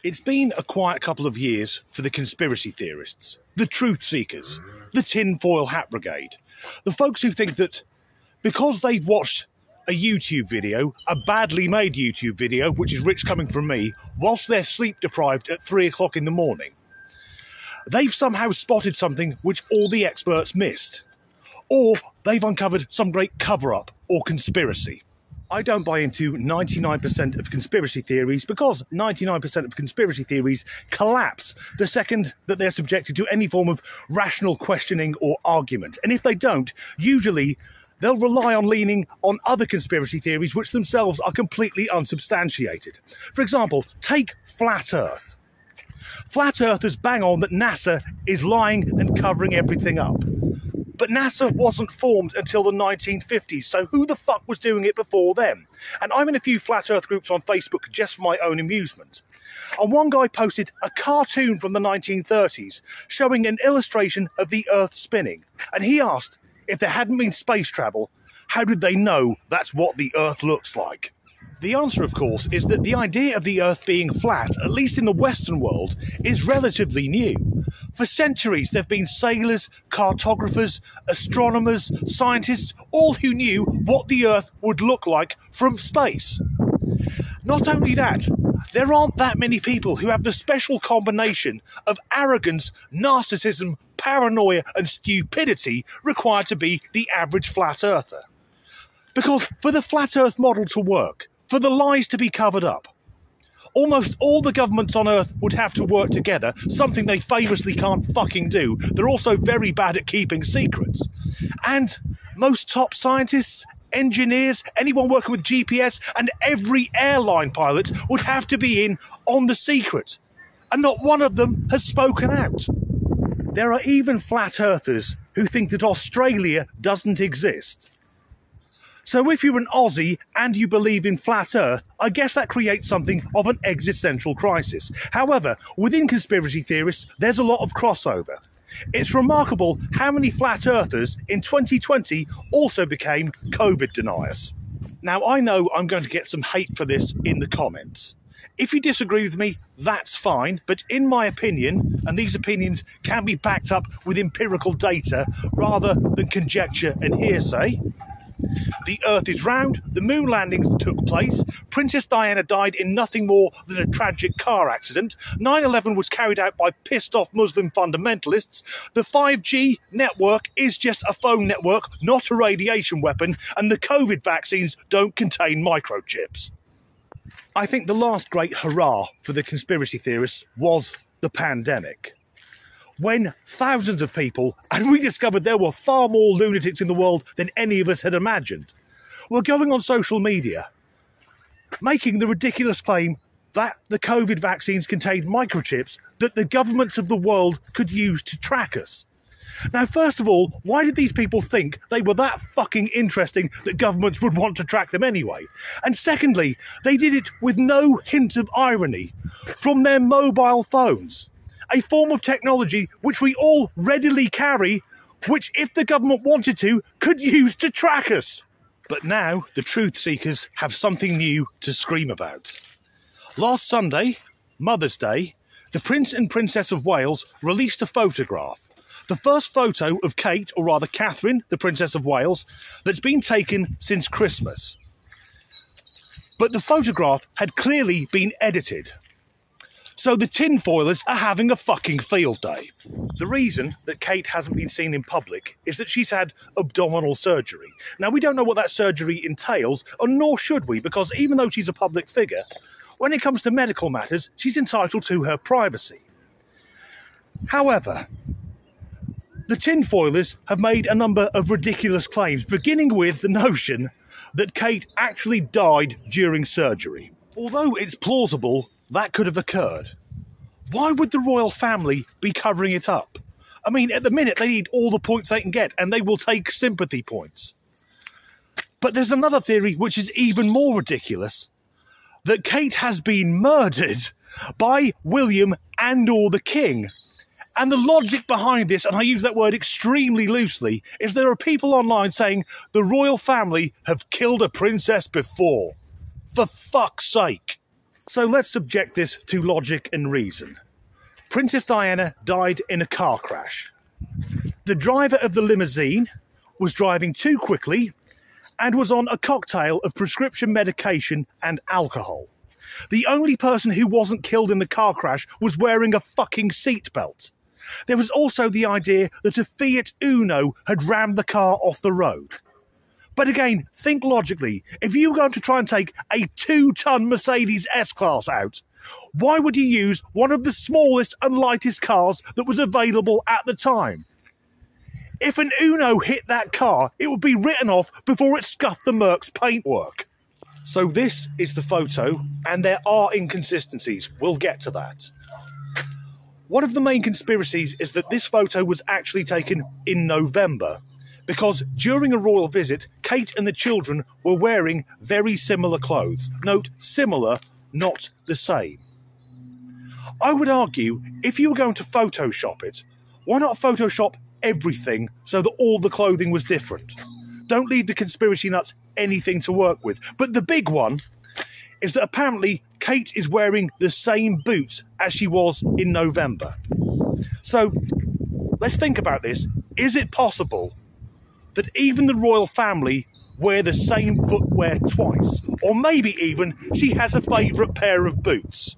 It's been a quiet couple of years for the conspiracy theorists, the truth seekers, the tinfoil hat brigade, the folks who think that because they've watched a YouTube video, a badly made YouTube video, which is rich coming from me, whilst they're sleep deprived at 3 o'clock in the morning, they've somehow spotted something which all the experts missed. Or they've uncovered some great cover-up or conspiracy. I don't buy into 99% of conspiracy theories because 99% of conspiracy theories collapse the second that they're subjected to any form of rational questioning or argument. And if they don't, usually they'll rely on leaning on other conspiracy theories which themselves are completely unsubstantiated. For example, take Flat Earth. Flat Earthers bang on that NASA is lying and covering everything up. But NASA wasn't formed until the 1950s, so who the fuck was doing it before then? And I'm in a few Flat Earth groups on Facebook just for my own amusement. And one guy posted a cartoon from the 1930s showing an illustration of the Earth spinning. And he asked, if there hadn't been space travel, how did they know that's what the Earth looks like? The answer, of course, is that the idea of the Earth being flat, at least in the Western world, is relatively new. For centuries, there have been sailors, cartographers, astronomers, scientists, all who knew what the Earth would look like from space. Not only that, there aren't that many people who have the special combination of arrogance, narcissism, paranoia and stupidity required to be the average flat earther. Because for the flat Earth model to work, for the lies to be covered up, almost all the governments on Earth would have to work together, something they famously can't fucking do. They're also very bad at keeping secrets. And most top scientists, engineers, anyone working with GPS, and every airline pilot would have to be in on the secret. And not one of them has spoken out. There are even flat earthers who think that Australia doesn't exist. So if you're an Aussie and you believe in flat Earth, I guess that creates something of an existential crisis. However, within conspiracy theorists, there's a lot of crossover. It's remarkable how many flat earthers in 2020 also became COVID deniers. Now, I know I'm going to get some hate for this in the comments. If you disagree with me, that's fine, but in my opinion, and these opinions can be backed up with empirical data rather than conjecture and hearsay, the Earth is round, the moon landings took place, Princess Diana died in nothing more than a tragic car accident, 9/11 was carried out by pissed-off Muslim fundamentalists, the 5G network is just a phone network, not a radiation weapon, and the COVID vaccines don't contain microchips. I think the last great hurrah for the conspiracy theorists was the pandemic, when thousands of people, and we discovered there were far more lunatics in the world than any of us had imagined, were going on social media, making the ridiculous claim that the COVID vaccines contained microchips that the governments of the world could use to track us. Now, first of all, why did these people think they were that fucking interesting that governments would want to track them anyway? And secondly, they did it with no hint of irony, from their mobile phones. A form of technology which we all readily carry, which, if the government wanted to, could use to track us. But now the truth seekers have something new to scream about. Last Sunday, Mother's Day, the Prince and Princess of Wales released a photograph. The first photo of Kate, or rather Catherine, the Princess of Wales, that's been taken since Christmas. But the photograph had clearly been edited. So the tinfoilers are having a fucking field day. The reason that Kate hasn't been seen in public is that she's had abdominal surgery. Now, we don't know what that surgery entails, and nor should we, because even though she's a public figure, when it comes to medical matters, she's entitled to her privacy. However, the tinfoilers have made a number of ridiculous claims, beginning with the notion that Kate actually died during surgery. Although it's plausible that could have occurred, why would the royal family be covering it up? I mean, at the minute, they need all the points they can get, and they will take sympathy points. But there's another theory which is even more ridiculous, that Kate has been murdered by William and/or the King. And the logic behind this, and I use that word extremely loosely, is there are people online saying the royal family have killed a princess before. For fuck's sake. So let's subject this to logic and reason. Princess Diana died in a car crash. The driver of the limousine was driving too quickly and was on a cocktail of prescription medication and alcohol. The only person who wasn't killed in the car crash was wearing a fucking seatbelt. There was also the idea that a Fiat Uno had rammed the car off the road. But again, think logically. If you were going to try and take a 2-ton Mercedes S-Class out, why would you use one of the smallest and lightest cars that was available at the time? If an Uno hit that car, it would be written off before it scuffed the Merc's paintwork. So this is the photo, and there are inconsistencies. We'll get to that. One of the main conspiracies is that this photo was actually taken in November, because during a royal visit, Kate and the children were wearing very similar clothes. Note, similar, not the same. I would argue, if you were going to Photoshop it, why not Photoshop everything so that all the clothing was different? Don't leave the conspiracy nuts anything to work with. But the big one is that apparently Kate is wearing the same boots as she was in November. So let's think about this. Is it possible that even the royal family wear the same footwear twice? Or maybe even she has a favourite pair of boots?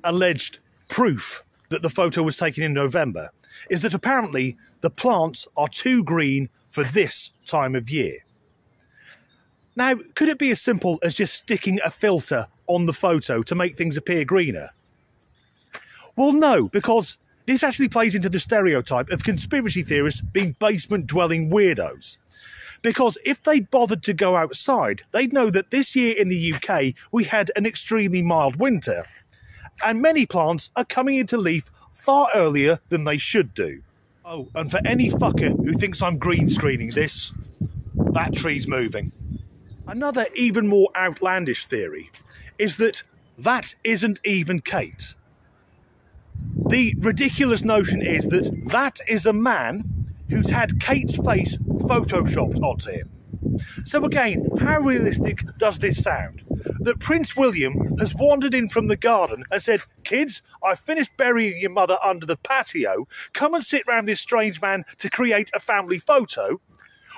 Alleged proof that the photo was taken in November is that apparently the plants are too green for this time of year. Now, could it be as simple as just sticking a filter on the photo to make things appear greener? Well, no, because this actually plays into the stereotype of conspiracy theorists being basement-dwelling weirdos. Because if they bothered to go outside, they'd know that this year in the UK we had an extremely mild winter, and many plants are coming into leaf far earlier than they should do. Oh, and for any fucker who thinks I'm green screening this, that tree's moving. Another even more outlandish theory is that that isn't even Kate. The ridiculous notion is that that is a man who's had Kate's face photoshopped onto him. So again, how realistic does this sound? That Prince William has wandered in from the garden and said, "Kids, I've finished burying your mother under the patio. Come and sit round this strange man to create a family photo,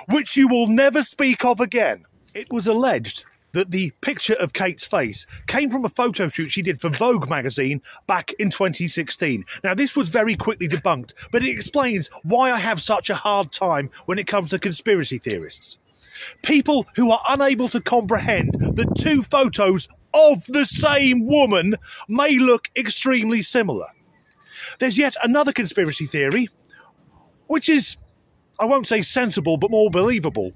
which you will never speak of again." It was alleged that the picture of Kate's face came from a photo shoot she did for Vogue magazine back in 2016. Now, this was very quickly debunked, but it explains why I have such a hard time when it comes to conspiracy theorists. People who are unable to comprehend that two photos of the same woman may look extremely similar. There's yet another conspiracy theory, which is, I won't say sensible, but more believable,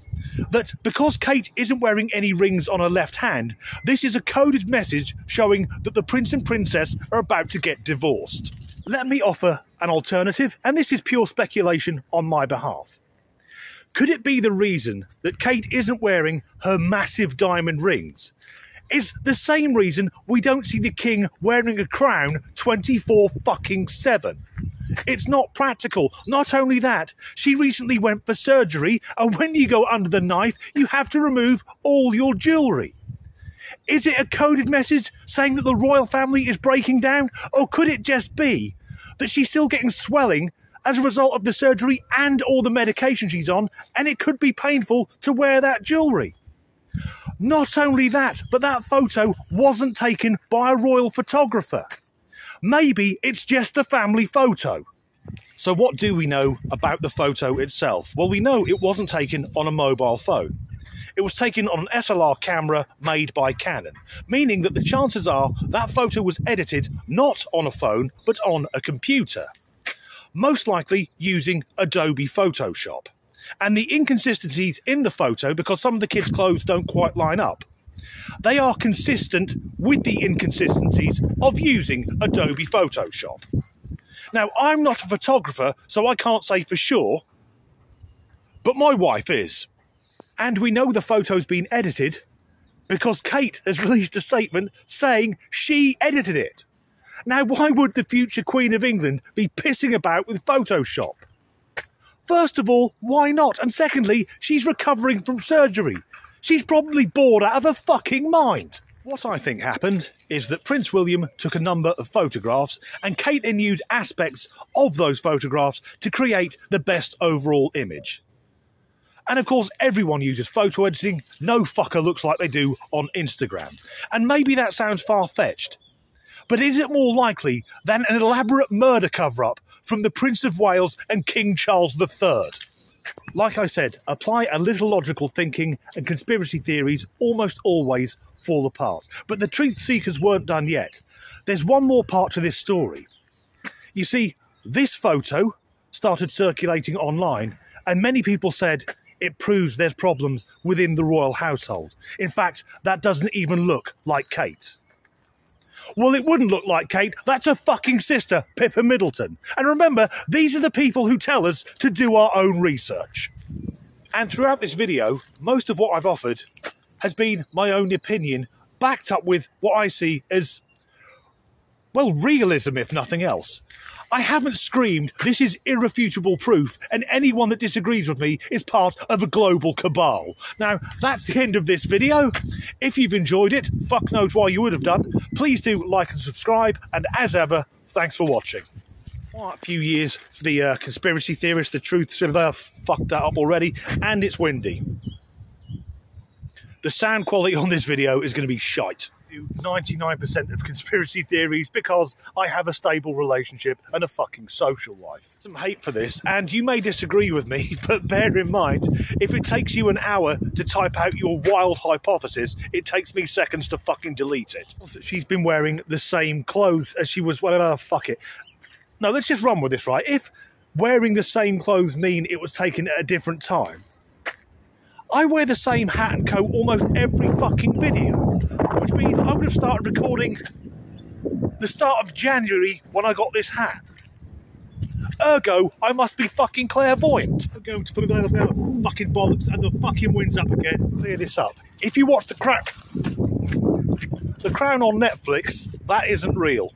that because Kate isn't wearing any rings on her left hand, this is a coded message showing that the prince and princess are about to get divorced. Let me offer an alternative, and this is pure speculation on my behalf. Could it be the reason that Kate isn't wearing her massive diamond rings is the same reason we don't see the king wearing a crown 24-7? It's not practical. Not only that, she recently went for surgery, and when you go under the knife, you have to remove all your jewellery. Is it a coded message saying that the royal family is breaking down? Or could it just be that she's still getting swelling as a result of the surgery and all the medication she's on, and it could be painful to wear that jewellery? Not only that, but that photo wasn't taken by a royal photographer. Maybe it's just a family photo. So what do we know about the photo itself? Well, we know it wasn't taken on a mobile phone. It was taken on an SLR camera made by Canon, meaning that the chances are that photo was edited not on a phone, but on a computer. Most likely using Adobe Photoshop. And the inconsistencies in the photo, because some of the kids' clothes don't quite line up, they are consistent with the inconsistencies of using Adobe Photoshop. Now, I'm not a photographer, so I can't say for sure, but my wife is. And we know the photo's been edited because Kate has released a statement saying she edited it. Now, why would the future Queen of England be pissing about with Photoshop? First of all, why not? And secondly, she's recovering from surgery. She's probably bored out of her fucking mind. What I think happened is that Prince William took a number of photographs and Kate then used aspects of those photographs to create the best overall image. And of course, everyone uses photo editing. No fucker looks like they do on Instagram. And maybe that sounds far-fetched. But is it more likely than an elaborate murder cover-up from the Prince of Wales and King Charles III? Like I said, apply a little logical thinking and conspiracy theories almost always fall apart. But the truth seekers weren't done yet. There's one more part to this story. You see, this photo started circulating online and many people said it proves there's problems within the royal household. In fact, that doesn't even look like Kate. Well, it wouldn't look like Kate. That's her fucking sister, Pippa Middleton. And remember, these are the people who tell us to do our own research. And throughout this video, most of what I've offered has been my own opinion, backed up with what I see as, well, realism, if nothing else. I haven't screamed, this is irrefutable proof, and anyone that disagrees with me is part of a global cabal. Now, that's the end of this video. If you've enjoyed it, fuck knows why you would have done, please do like and subscribe, and as ever, thanks for watching. Well, a few years for the conspiracy theorists, the truth, so they've fucked that up already, and it's windy. The sound quality on this video is going to be shite. 99% of conspiracy theories because I have a stable relationship and a fucking social life. Some hate for this, and you may disagree with me, but bear in mind, if it takes you an hour to type out your wild hypothesis, it takes me seconds to fucking delete it. She's been wearing the same clothes as she was, well, fuck it. No, let's just run with this, right? If wearing the same clothes mean it was taken at a different time, I wear the same hat and coat almost every fucking video, which means I would have started recording the start of January when I got this hat. Ergo, I must be fucking clairvoyant. I'm going to put the fucking bollocks and the fucking wind's up again. Clear this up. If you watch The Crown on Netflix, that isn't real.